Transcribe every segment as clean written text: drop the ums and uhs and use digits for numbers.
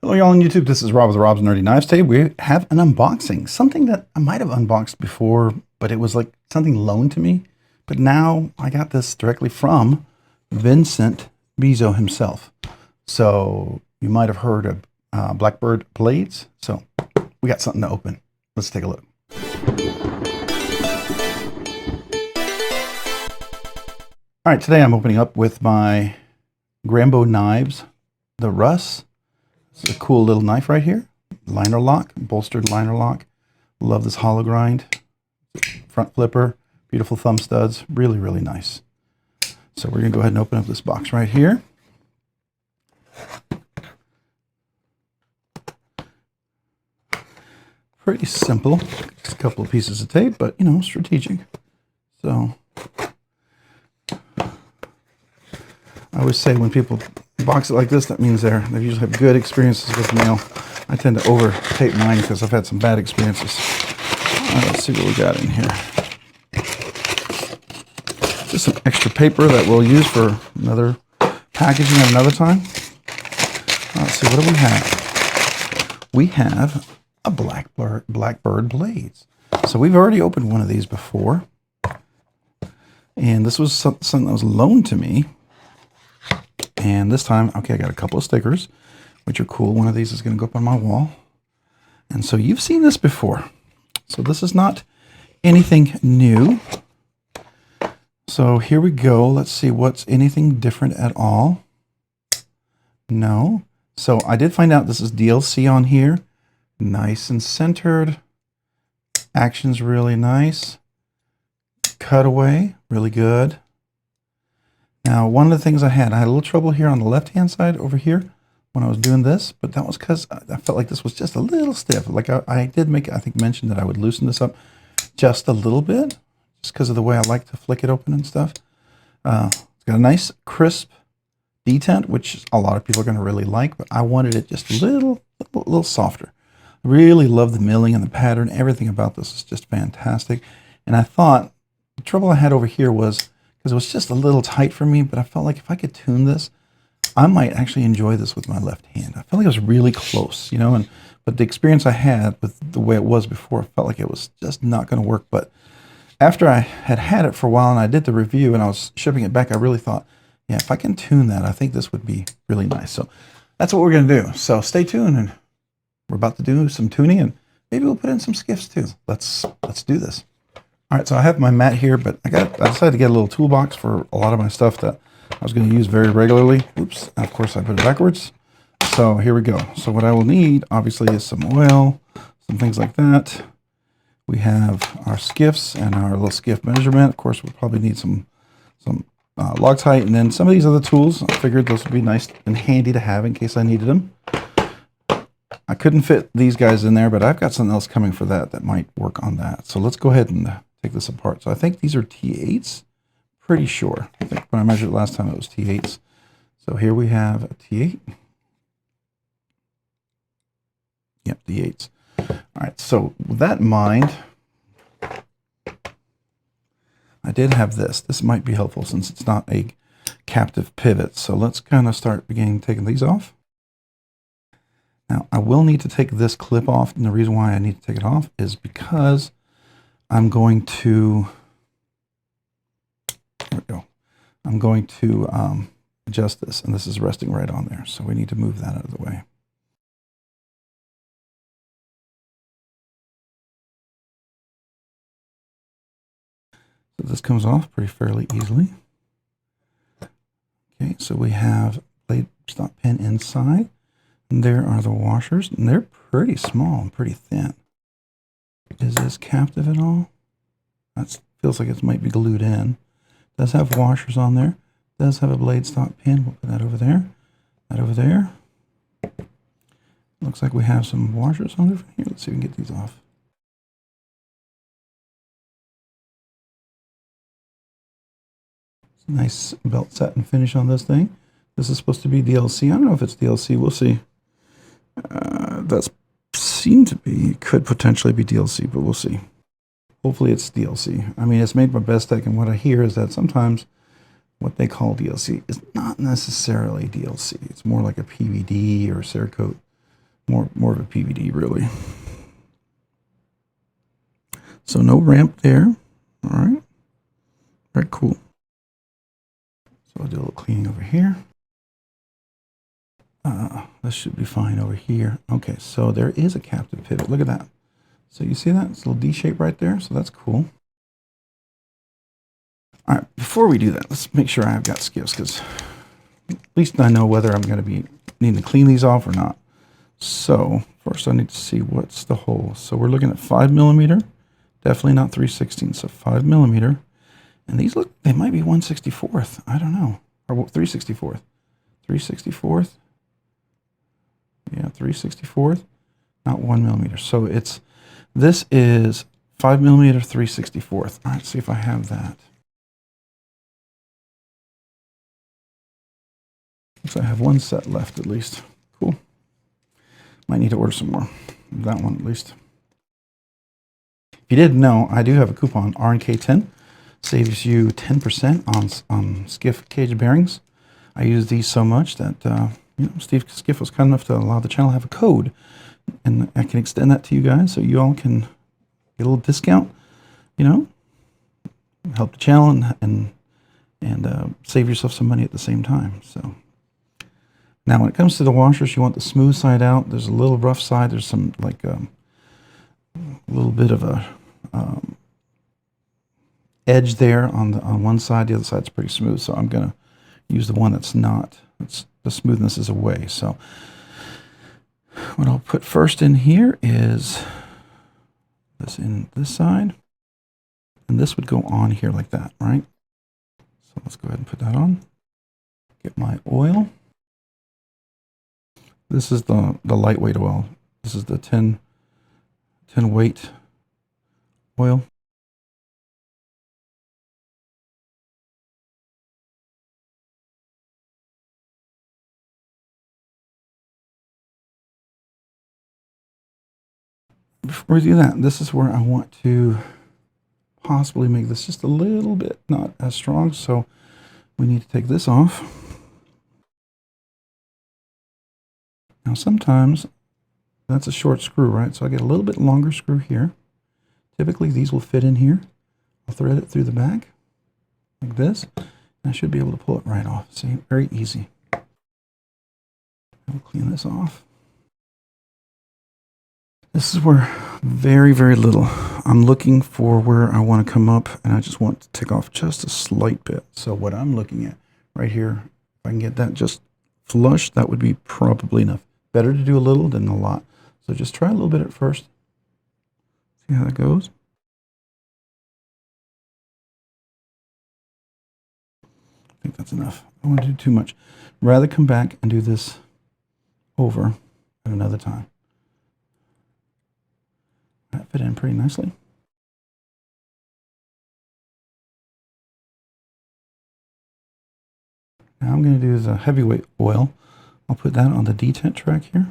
Hello y'all on YouTube, this is Rob with Rob's Nerdy Knives. Today we have an unboxing, something that I might have unboxed before, but it was like something loaned to me. But now I got this directly from Vincent Bizzo himself. So you might have heard of Blackbird blades. So we got something to open. Let's take a look. All right, today I'm opening up with my Grambo knives, the Russ. It's a cool little knife right here. Liner lock, bolstered liner lock. Love this hollow grind. Front flipper, beautiful thumb studs. Really, really nice. So we're gonna go ahead and open up this box right here. Pretty simple. Just a couple of pieces of tape, but you know, strategic. So I always say when people box it like this, that means they usually have good experiences with mail. I tend to over tape mine because I've had some bad experiences. All right, let's see what we got in here. Just some extra paper that we'll use for another packaging at another time. Let's see, what do we have? We have a Blackbird blades. So we've already opened one of these before. And this was something that was loaned to me. And this time, okay, I got a couple of stickers, which are cool. One of these is going to go up on my wall. And so you've seen this before. So this is not anything new. So here we go. Let's see what's anything different at all. No. So I did find out this is DLC on here. Nice and centered. Action's really nice. Cutaway, really good. Now, one of the things I had a little trouble here on the left-hand side over here when I was doing this, but that was because I felt like this was just a little stiff. Like I did make, I think, mention that I would loosen this up just a little bit, just because of the way I like to flick it open and stuff. It's got a nice, crisp detent, which a lot of people are going to really like, but I wanted it just a little softer. I really love the milling and the pattern. Everything about this is just fantastic. And I thought the trouble I had over here was because it was just a little tight for me, but I felt like if I could tune this, I might actually enjoy this with my left hand. I felt like it was really close, you know, but the experience I had with the way it was before, I felt like it was just not going to work. But after I had it for a while and I did the review and I was shipping it back, I really thought, yeah, if I can tune that, I think this would be really nice. So that's what we're going to do. So stay tuned, and we're about to do some tuning, and maybe we'll put in some skiffs too. Let's do this. All right, so I have my mat here, but I decided to get a little toolbox for a lot of my stuff that I was going to use very regularly. Oops, and of course I put it backwards. So here we go. So what I will need, obviously, is some oil, some things like that. We have our skiffs and our little skiff measurement. Of course, we'll probably need some Loctite, and then some of these other tools. I figured those would be nice and handy to have in case I needed them. I couldn't fit these guys in there, but I've got something else coming for that might work on that. So let's go ahead and take this apart. So I think these are T8s. Pretty sure. I think when I measured it last time it was T8s. So here we have a T8. Yep, T8s. All right, so with that in mind, I did have this. This might be helpful since it's not a captive pivot. So let's kind of start taking these off. Now, I will need to take this clip off, and the reason why I need to take it off is because I'm going to, there we go. I'm going to adjust this, and this is resting right on there. So we need to move that out of the way. So this comes off fairly easily. Okay, so we have blade stop pin inside. And there are the washers, and they're pretty small and pretty thin. Is this captive at all? That feels like it might be glued in. Does have washers on there. Does have a blade stop pin. We'll put that over there. That over there. Looks like we have some washers on there. Here, let's see if we can get these off. It's a nice belt set and finish on this thing. This is supposed to be DLC. I don't know if it's DLC. We'll see. That's seemed to be, it could potentially be DLC, but we'll see. Hopefully it's DLC. I mean, it's made by Bestech, and what I hear is that sometimes what they call DLC is not necessarily DLC. It's more like a PVD or Cerakote More of a PVD, really. So no ramp there. All right. Very cool. So I'll do a little cleaning over here. This should be fine over here. Okay, so there is a captive pivot. Look at that. So you see that? It's a little D shape right there. So that's cool. All right, before we do that, let's make sure I've got skiffs, because at least I know whether I'm going to be needing to clean these off or not. So first I need to see what's the hole. So we're looking at 5mm, definitely not 3/16, so 5mm. And these look, they might be 1/64. I don't know. Or 3/64. 3/64. Yeah, 3/64, not 1mm. So this is 5mm 3/64. All right, see if I have that. Looks like I have one set left at least. Cool. Might need to order some more. That one at least. If you didn't know, I do have a coupon, RNK10. Saves you 10% on Skiff Caged Bearings. I use these so much that Steve Skiff was kind enough to allow the channel to have a code, and I can extend that to you guys so you all can get a little discount, help the channel and save yourself some money at the same time. So now when it comes to the washers, you want the smooth side out. There's a little rough side. There's some like a little bit of a edge there on one side. The other side's pretty smooth, so I'm gonna use the one that's not. The smoothness is away. So what I'll put first in here is this in this side, and this would go on here like that, right? So let's go ahead and put that on. Get my oil. This is the lightweight oil. This is the 10 weight oil. Before we do that, this is where I want to possibly make this just a little bit not as strong, so we need to take this off. Now sometimes that's a short screw, right? So I get a little bit longer screw here. Typically these will fit in here. I'll thread it through the back like this, and I should be able to pull it right off. See, very easy. I'll clean this off. This is where very, very little. I'm looking for where I want to come up, and I just want to take off just a slight bit. So what I'm looking at right here, if I can get that just flush, that would be probably enough. Better to do a little than a lot. So just try a little bit at first. See how that goes. I think that's enough. I don't want to do too much. Rather come back and do this over at another time. That fit in pretty nicely. Now I'm going to do the heavyweight oil. I'll put that on the detent track here.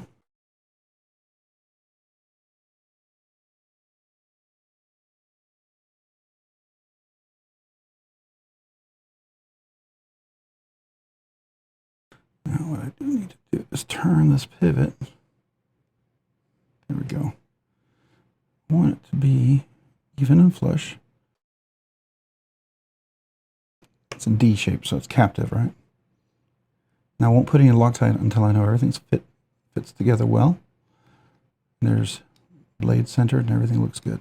Now what I do need to do is turn this pivot. There we go. I want it to be even and flush. It's in D shape, so it's captive, right? Now I won't put any Loctite until I know everything's fits together well. And there's blade centered and everything looks good.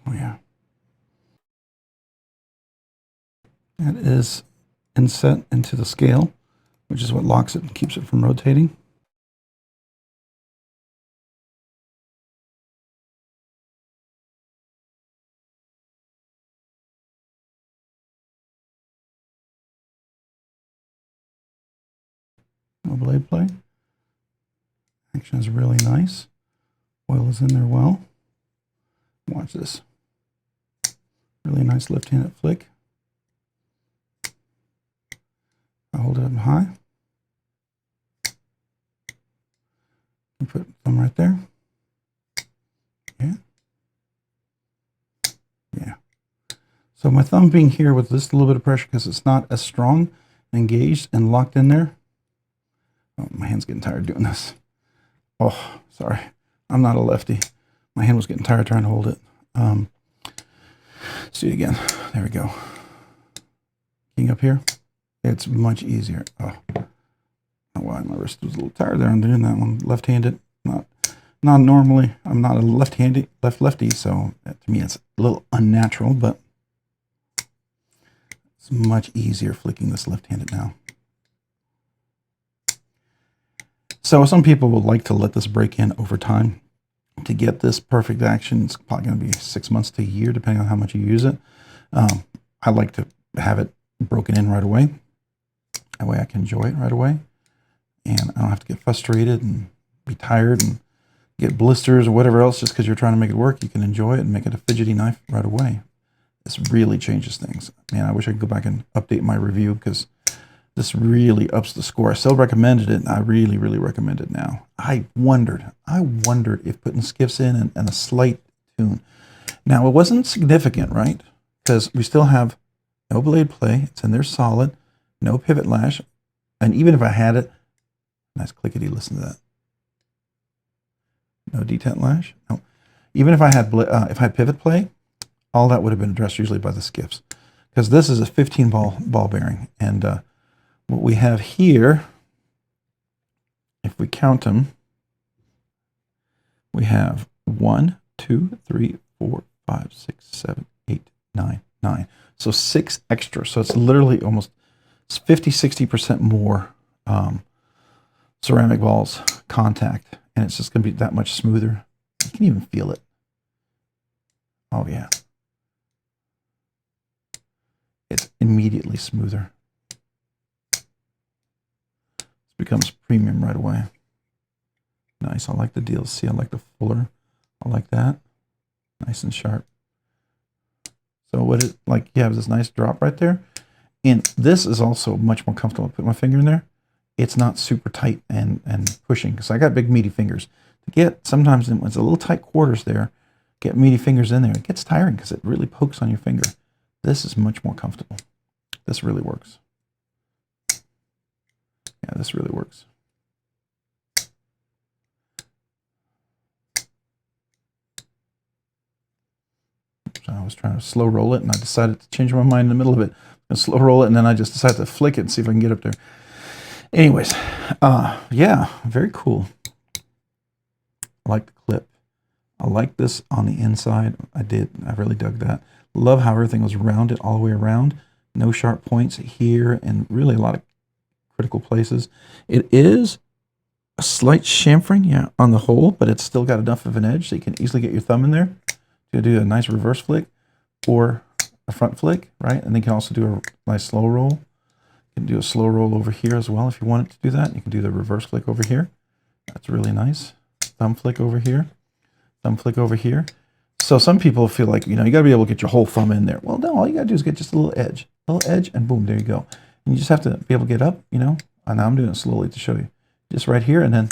Oh yeah. That is inset into the scale, which is what locks it and keeps it from rotating. No blade play. Action is really nice. Oil is in there well. Watch this. Really nice left-handed flick. I hold it up high. And put them right there. So my thumb being here with just a little bit of pressure because it's not as strong, engaged, and locked in there. Oh, my hand's getting tired doing this. Oh, sorry. I'm not a lefty. My hand was getting tired trying to hold it. Let's do it again. There we go. Getting up here. It's much easier. Oh, why my wrist was a little tired there. I'm doing that one left-handed. Not normally. I'm not a lefty, so to me it's a little unnatural, but it's much easier flicking this left-handed now. So some people would like to let this break in over time. To get this perfect action, it's probably going to be 6 months to a year, depending on how much you use it. I like to have it broken in right away. That way I can enjoy it right away. And I don't have to get frustrated and be tired and get blisters or whatever else just because you're trying to make it work. You can enjoy it and make it a fidgety knife right away. This really changes things. Man, I wish I could go back and update my review because this really ups the score. I still recommended it, and I really, really recommend it now. I wondered if putting skiffs in and a slight tune. Now, it wasn't significant, right? Because we still have no blade play. It's in there solid, no pivot lash. And even if I had it, nice clickety, listen to that. No detent lash. No. Even if I had pivot play, all that would have been addressed usually by the skiffs. Because this is a 15 ball bearing. And what we have here, if we count them, we have 1, 2, 3, 4, 5, 6, 7, 8, 9, 9. So 6 extra. So it's literally almost 50-60% more ceramic balls contact, and it's just going to be that much smoother. You can even feel it. Oh yeah, it's immediately smoother. Becomes premium right away. Nice. I like the DLC. I like the fuller. I like that. Nice and sharp. So what it like you have this nice drop right there. And this is also much more comfortable. I put my finger in there. It's not super tight and pushing because I got big meaty fingers. To get sometimes when it's a little tight quarters there, get meaty fingers in there. It gets tiring because it really pokes on your finger. This is much more comfortable. This really works. Yeah, this really works. So I was trying to slow roll it, and I decided to change my mind in the middle of it. And slow roll it, and then I just decided to flick it and see if I can get up there. Anyways, yeah, very cool. I like the clip. I like this on the inside. I really dug that. Love how everything was rounded all the way around. No sharp points here, and really a lot of critical places. It is a slight chamfering, yeah, on the hole, but it's still got enough of an edge so you can easily get your thumb in there to do a nice reverse flick or a front flick, right? And then you can also do a nice slow roll. You can do a slow roll over here as well if you wanted to do that. You can do the reverse flick over here. That's really nice. Thumb flick over here. Thumb flick over here. So some people feel like, you know, you got to be able to get your whole thumb in there. Well, no, all you got to do is get just a little edge, and boom, there you go. And you just have to be able to get up, you know. And I'm doing it slowly to show you. Just right here, and then a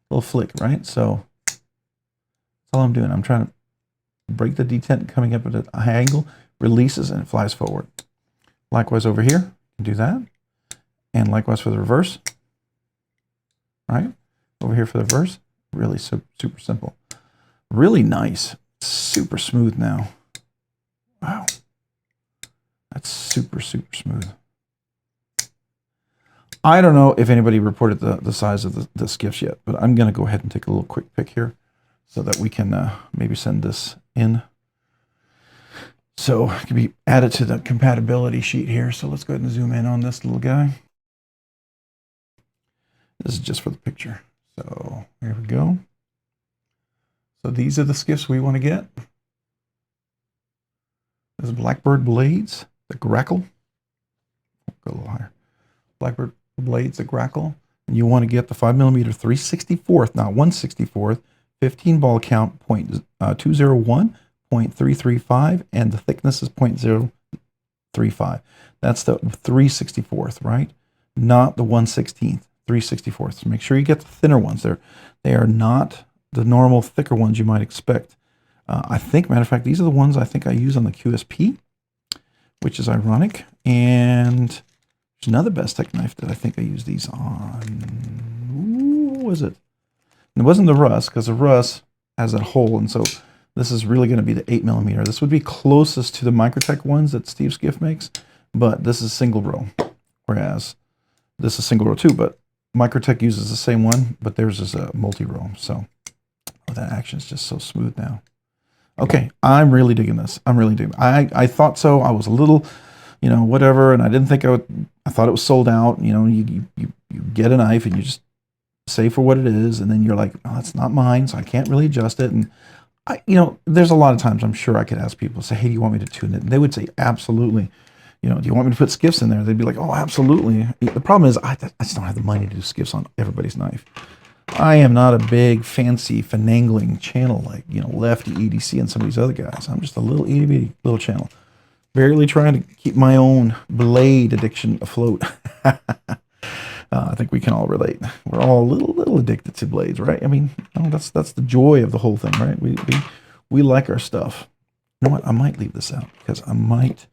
little flick, right? So that's all I'm doing. I'm trying to break the detent coming up at a high angle, releases, and it flies forward. Likewise over here, you can do that. And likewise for the reverse, right? Over here for the reverse, really super simple. Really nice. Super smooth now. Wow. That's super smooth. I don't know if anybody reported the size of the skiffs yet, but I'm going to go ahead and take a little quick pick here so that we can maybe send this in. So it can be added to the compatibility sheet here. So let's go ahead and zoom in on this little guy. This is just for the picture. So here we go. So these are the skiffs we want to get. This is Blackbird Blades, the Grackle. Go a little higher. Blackbird Blades, the Grackle. And you want to get the 5mm 3/64, not 1/64, 15 ball count, 0.201, 0.335, and the thickness is 0.035. That's the 3/64, right? Not the 1/16, 3/64. So make sure you get the thinner ones. They are not the normal thicker ones you might expect. I think, matter of fact, these are the ones I think I use on the QSP. which is ironic. And there's another Bestech knife that I think I used these on. What was it? And it wasn't the Russ, because the Russ has that hole, and so this is really going to be the 8mm. This would be closest to the Microtech ones that Steve Skiff makes, but this is single row, whereas this is single row too, but Microtech uses the same one, but theirs is a multi-row. So that action is just so smooth now. Okay, I'm really digging this. I'm really digging it. I thought so. I was a little, you know, whatever, and I didn't think I thought it was sold out. You know, you get a knife and you just say for what it is, and then you're like, oh, it's not mine, so I can't really adjust it. And you know, there's a lot of times I'm sure I could ask people, say, hey, do you want me to tune it? And they would say, absolutely. You know, do you want me to put skiffs in there? They'd be like, oh, absolutely. The problem is I just don't have the money to do skiffs on everybody's knife. I am not a big, fancy, finagling channel like, you know, Lefty, EDC, and some of these other guys. I'm just a little itty-bitty little channel. Barely trying to keep my own blade addiction afloat. I think we can all relate. We're all a little addicted to blades, right? I mean, that's the joy of the whole thing, right? We like our stuff. You know what? I might leave this out because I might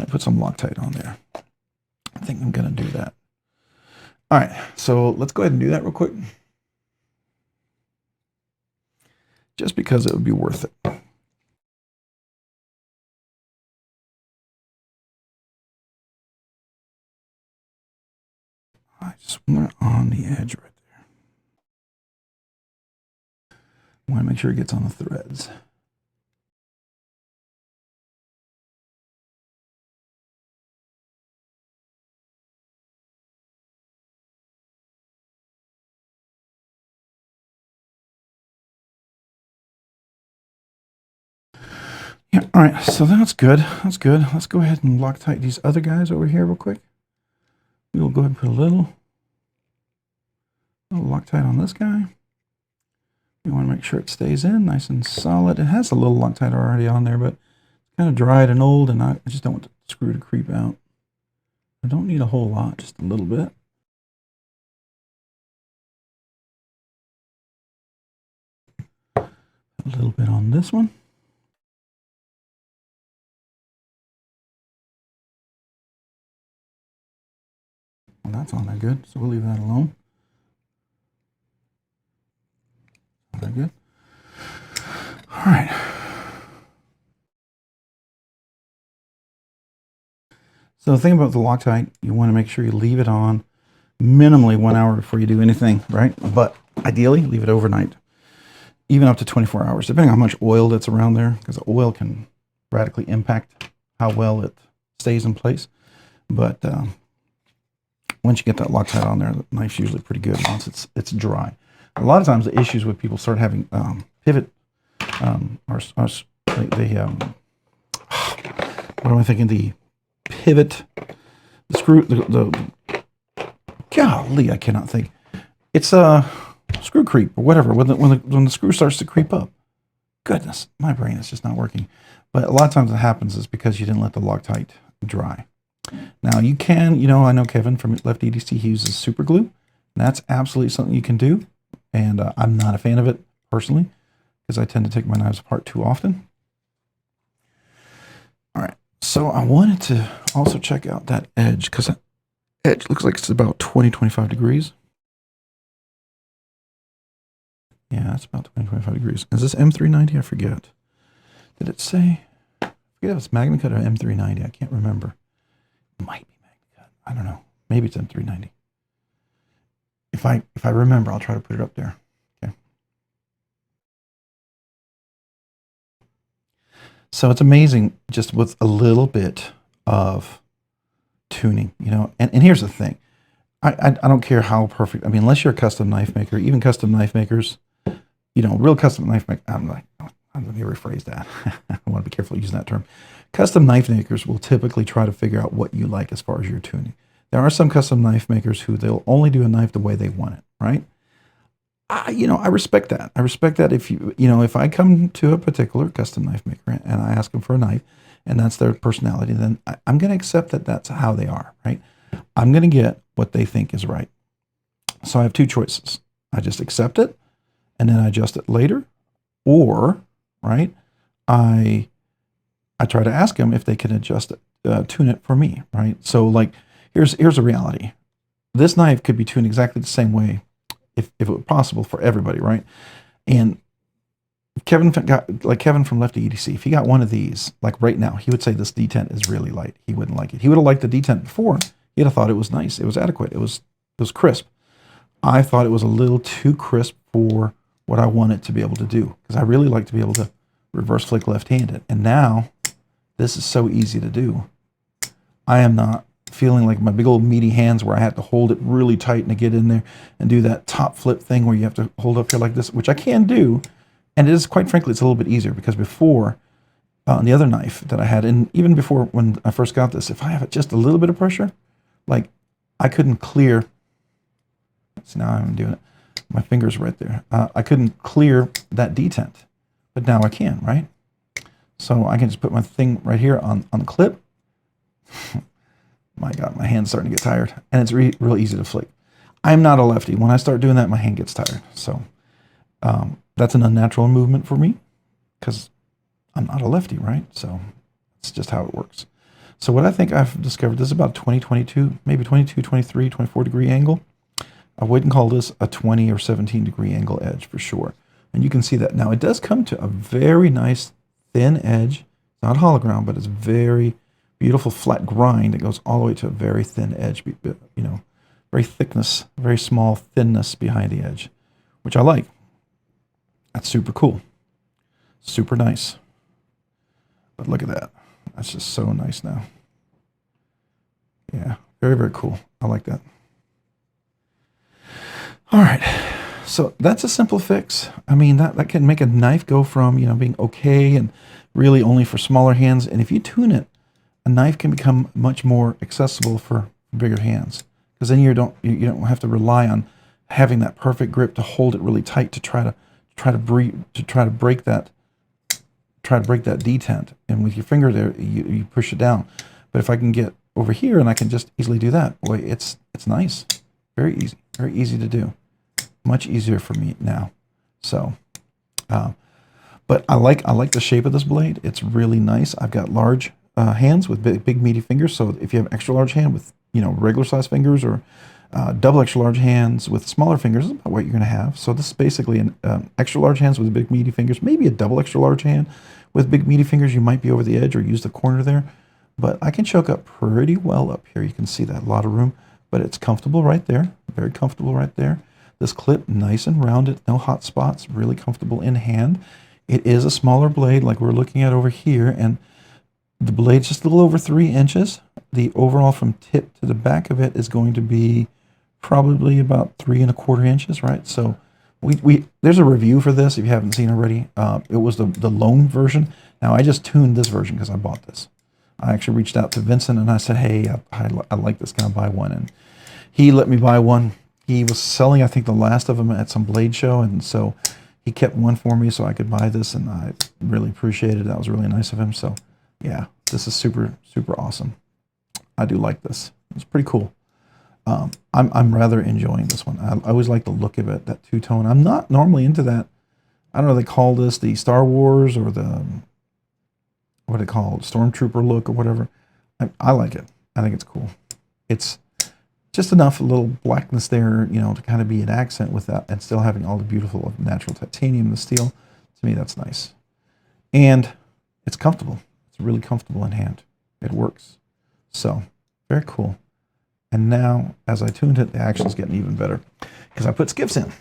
put some Loctite on there. I think I'm gonna do that. All right, so let's go ahead and do that real quick, just because it would be worth it. I just want it on the edge right there. I want to make sure it gets on the threads. Yeah, all right, so that's good. That's good. Let's go ahead and Loctite these other guys over here real quick. We'll go ahead and put a little Loctite on this guy. We want to make sure it stays in nice and solid. It has a little Loctite already on there, but it's kind of dried and old, and I just don't want the screw to creep out. I don't need a whole lot, just a little bit. A little bit on this one. Well, that's on there good, so we'll leave that alone. Very good. All right. So the thing about the Loctite, you want to make sure you leave it on minimally 1 hour before you do anything, right? But ideally, leave it overnight, even up to 24 hours, depending on how much oil that's around there, because the oil can radically impact how well it stays in place. But once you get that Loctite on there, the knife's usually pretty good once it's dry. A lot of times the issues with people start having pivot, what am I thinking? The pivot, the screw, golly, I cannot think. It's a screw creep or whatever. When the screw starts to creep up. Goodness, my brain is just not working. But a lot of times what happens is because you didn't let the Loctite dry. Now you can, you know, I know Kevin from Left EDC, he uses super glue. And that's absolutely something you can do. And I'm not a fan of it personally because I tend to take my knives apart too often. All right, so I wanted to also check out that edge because that edge looks like it's about 20-25 degrees. Yeah, that's about 20-25 degrees. Is this M390? I forget. Did it say? I forget if it's Magnacut or M390. I can't remember. It might be Magnacut. I don't know. Maybe it's M390. If I remember, I'll try to put it up there. Okay. So it's amazing just with a little bit of tuning, you know. And here's the thing. I don't care how perfect. I mean, unless you're a custom knife maker, even custom knife makers, you know, real custom knife maker. I'm going to rephrase that. I want to be careful using that term. Custom knife makers will typically try to figure out what you like as far as your tuning. There are some custom knife makers who they'll only do a knife the way they want it, right? You know, I respect that. I respect that if if I come to a particular custom knife maker and I ask them for a knife and that's their personality, then I'm going to accept that that's how they are, right? I'm going to get what they think is right. So I have two choices. I just accept it and then I adjust it later, or, right, I try to ask them if they can adjust it tune it for me, right? So like, here's a reality. This knife could be tuned exactly the same way if it were possible for everybody, right? And Kevin from Lefty EDC, if he got one of these, like right now, he would say this detent is really light. He wouldn't like it. He would have liked the detent before. He'd have thought it was nice. It was adequate. It was crisp. I thought it was a little too crisp for what I want it to be able to do, because I really like to be able to reverse flick left-handed. And now this is so easy to do. I am not feeling like my big old meaty hands where I have to hold it really tight and to get in there and do that top flip thing where you have to hold up here like this, which I can do. And it is, quite frankly, it's a little bit easier, because before, on the other knife that I had, and even before when I first got this, if I have just a little bit of pressure, like I couldn't clear, see now I'm doing it, my finger's right there. I couldn't clear that detent, but now I can, right? So I can just put my thing right here on the clip. My God, my hand's starting to get tired, and it's real easy to flick. I'm not a lefty. When I start doing that, my hand gets tired. So that's an unnatural movement for me, because I'm not a lefty, right? So it's just how it works. So what I think I've discovered, this is about 20, 22, maybe 22, 23, 24 degree angle. I wouldn't call this a 20 or 17 degree angle edge for sure. And you can see that. Now it does come to a very nice thin edge. It's not hollow ground, but it's very beautiful flat grind that goes all the way to a very thin edge, you know, very thickness, very small thinness behind the edge, which I like. That's super cool. Super nice. But look at that. That's just so nice now. Yeah, very, very cool. I like that. All right, so that's a simple fix. I mean, that can make a knife go from, you know, being okay and really only for smaller hands. And if you tune it, a knife can become much more accessible for bigger hands, because then you don't have to rely on having that perfect grip to hold it really tight to try to break that detent. And with your finger there, you push it down. But if I can get over here and I can just easily do that, boy, it's nice, very easy to do. Much easier for me now. So, but I like the shape of this blade. It's really nice. I've got large hands with big meaty fingers. So if you have extra large hand with, you know, regular size fingers, or double extra large hands with smaller fingers, is about what you're going to have. So this is basically an extra large hands with big meaty fingers, maybe a double extra large hand with big meaty fingers. You might be over the edge or use the corner there, but I can choke up pretty well up here. You can see that, a lot of room, but it's comfortable right there. Very comfortable right there. This clip, nice and rounded, no hot spots, really comfortable in hand. It is a smaller blade like we're looking at over here, and the blade's just a little over 3 inches. The overall from tip to the back of it is going to be probably about 3 1/4 inches, right? So there's a review for this if you haven't seen already. It was the loan version. Now I just tuned this version because I bought this. I actually reached out to Vincent and I said, hey, I like this, can I buy one? And he let me buy one. He was selling, I think, the last of them at some blade show, and so he kept one for me so I could buy this, and I really appreciated it. That was really nice of him. So yeah, this is super, super awesome. I do like this. It's pretty cool. I'm rather enjoying this one. I always like the look of it, that two-tone. I'm not normally into that. I don't know, they call this the Star Wars or the, what do they call it, Stormtrooper look or whatever. I like it. I think it's cool. It's just enough, a little blackness there, you know, to kind of be an accent with that, and still having all the beautiful natural titanium, the steel. To me, that's nice. And it's comfortable. It's really comfortable in hand. It works. So, very cool. And now, as I tuned it, the action's getting even better, because I put skiffs in.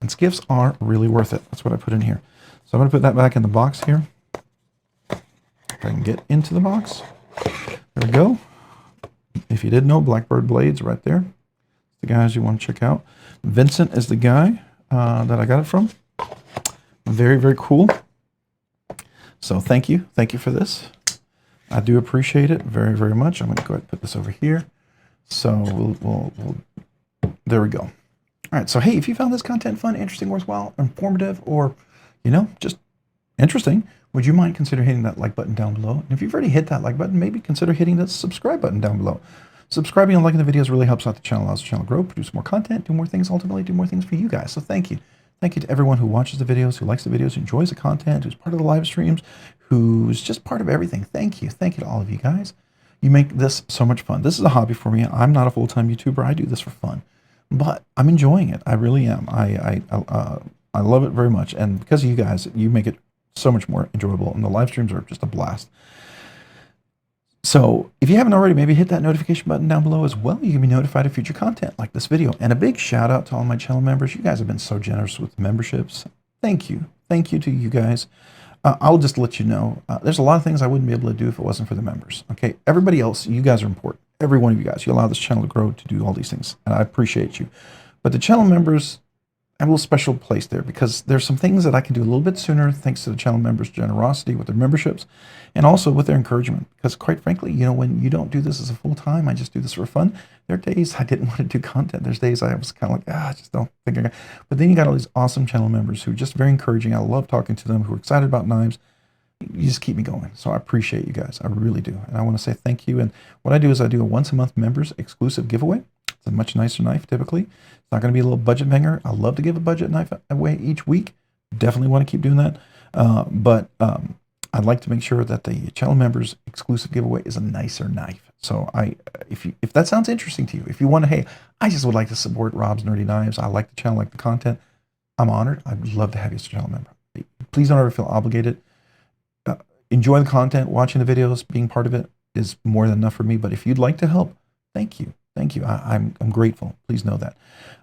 And skiffs are really worth it. That's what I put in here. So I'm going to put that back in the box here. If I can get into the box. There we go. If you didn't know, Blackbird Blades right there. The guys you want to check out. Vincent is the guy that I got it from. Very, very cool. So thank you. Thank you for this. I do appreciate it very, very much. I'm going to go ahead and put this over here. So we'll there we go. All right. So, hey, if you found this content fun, interesting, worthwhile, informative, or, you know, just interesting, would you mind consider hitting that like button down below? And if you've already hit that like button, maybe consider hitting the subscribe button down below. Subscribing and liking the videos really helps out the channel, allows the channel grow, produce more content, do more things, ultimately do more things for you guys. So thank you. Thank you to everyone who watches the videos, who likes the videos, who enjoys the content, who's part of the live streams, who's just part of everything. Thank you. Thank you to all of you guys. You make this so much fun. This is a hobby for me. I'm not a full-time YouTuber. I do this for fun, but I'm enjoying it. I really am. I love it very much, and because of you guys, you make it so much more enjoyable, and the live streams are just a blast. So if you haven't already, maybe hit that notification button down below as well. You can be notified of future content like this video. And a big shout out to all my channel members. You guys have been so generous with memberships. Thank you. Thank you to you guys. I'll just let you know, there's a lot of things I wouldn't be able to do if it wasn't for the members. Okay, everybody else, you guys are important. Every one of you guys, you allow this channel to grow to do all these things, and I appreciate you. But the channel members, I have a little special place there because there's some things that I can do a little bit sooner thanks to the channel members' generosity with their memberships and also with their encouragement. Because quite frankly, you know, when you don't do this as a full-time, I just do this for fun. There are days I didn't want to do content. There's days I was kind of like, I just don't think I can. But then you got all these awesome channel members who are just very encouraging. I love talking to them, who are excited about knives. You just keep me going. So I appreciate you guys. I really do. And I want to say thank you. And what I do is I do a once-a-month members exclusive giveaway. It's a much nicer knife, typically. It's not going to be a little budget banger. I love to give a budget knife away each week. Definitely want to keep doing that. But I'd like to make sure that the channel members exclusive giveaway is a nicer knife. So if that sounds interesting to you, if you want to, hey, I just would like to support Rob's Nerdy Knives. I like the channel, like the content. I'm honored. I'd love to have you as a channel member. Please don't ever feel obligated. Enjoy the content, watching the videos, being part of it is more than enough for me. But if you'd like to help, thank you. Thank you. I'm grateful. Please know that.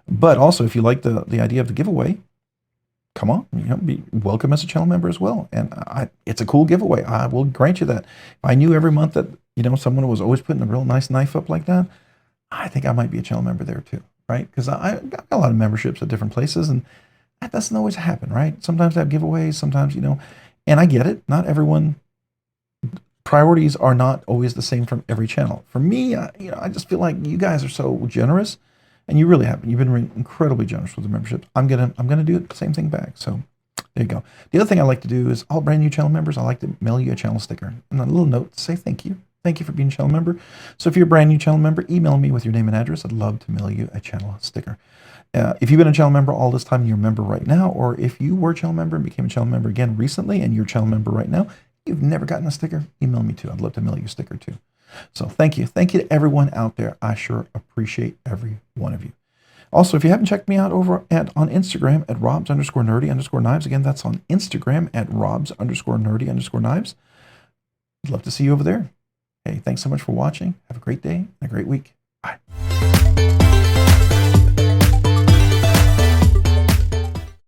But also, if you like the idea of the giveaway, come on, you know, be welcome as a channel member as well. And it's a cool giveaway. I will grant you that. If I knew every month that, you know, someone was always putting a real nice knife up like that, I think I might be a channel member there too, right? Because I've got a lot of memberships at different places, and that doesn't always happen, right? Sometimes I have giveaways, sometimes, you know, and I get it. Not everyone, priorities are not always the same from every channel. For me, you know, I just feel like you guys are so generous, and you really have been. You've been incredibly generous with the membership. I'm gonna do the same thing back. So there you go. The other thing I like to do is all brand new channel members, I like to mail you a channel sticker and a little note to say thank you. Thank you for being a channel member. So if you're a brand new channel member, email me with your name and address. I'd love to mail you a channel sticker. If you've been a channel member all this time and you're a member right now, or if you were a channel member and became a channel member again recently and you're a channel member right now, you've never gotten a sticker, email me too. I'd love to mail you a sticker too. So thank you. Thank you to everyone out there. I sure appreciate every one of you. Also, if you haven't checked me out over on Instagram at robs_nerdy_knives, again, that's on Instagram at robs_nerdy_knives. I'd love to see you over there. Hey, thanks so much for watching. Have a great day and a great week. Bye.